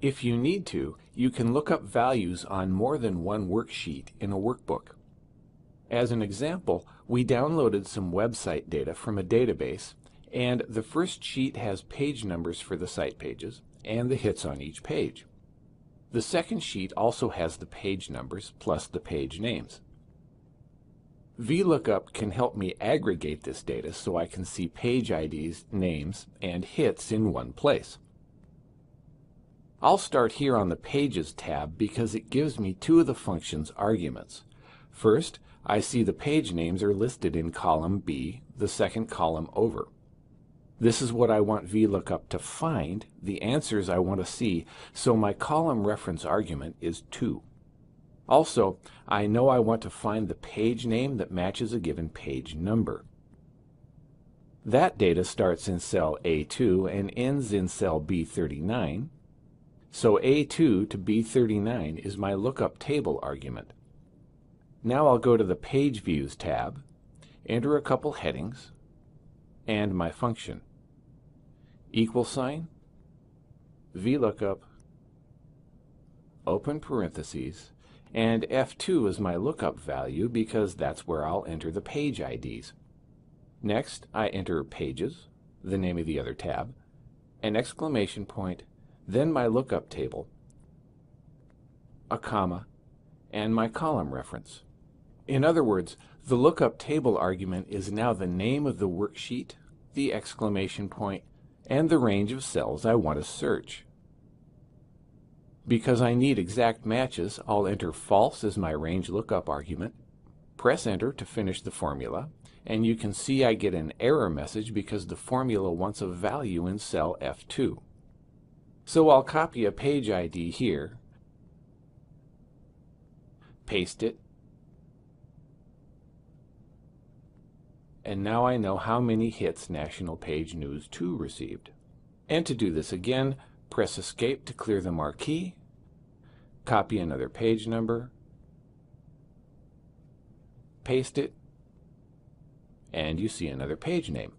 If you need to, you can look up values on more than one worksheet in a workbook. As an example, we downloaded some website data from a database, and the first sheet has page numbers for the site pages and the hits on each page. The second sheet also has the page numbers plus the page names. V-lookup can help me aggregate this data so I can see page IDs, names, and hits in one place. I'll start here on the Pages tab because it gives me two of the function's arguments. First, I see the page names are listed in column B, the second column over. This is what I want VLOOKUP to find, the answers I want to see, so my column reference argument is 2. Also, I know I want to find the page name that matches a given page number. That data starts in cell A2 and ends in cell B39, so A2 to B39 is my lookup table argument. Now I'll go to the Page Views tab, enter a couple headings, and my function. Equal sign, VLOOKUP, open parentheses, and F2 is my lookup value because that's where I'll enter the page IDs. Next, I enter Pages, the name of the other tab, an exclamation point, then my lookup table, a comma, and my column reference. In other words, the lookup table argument is now the name of the worksheet, the exclamation point, and the range of cells I want to search. Because I need exact matches, I'll enter false as my range lookup argument, press enter to finish the formula, and you can see I get an error message because the formula wants a value in cell F2. So I'll copy a page ID here, paste it, and now I know how many hits National Page News 2 received. And to do this again, press Escape to clear the marquee, copy another page number, paste it, and you see another page name.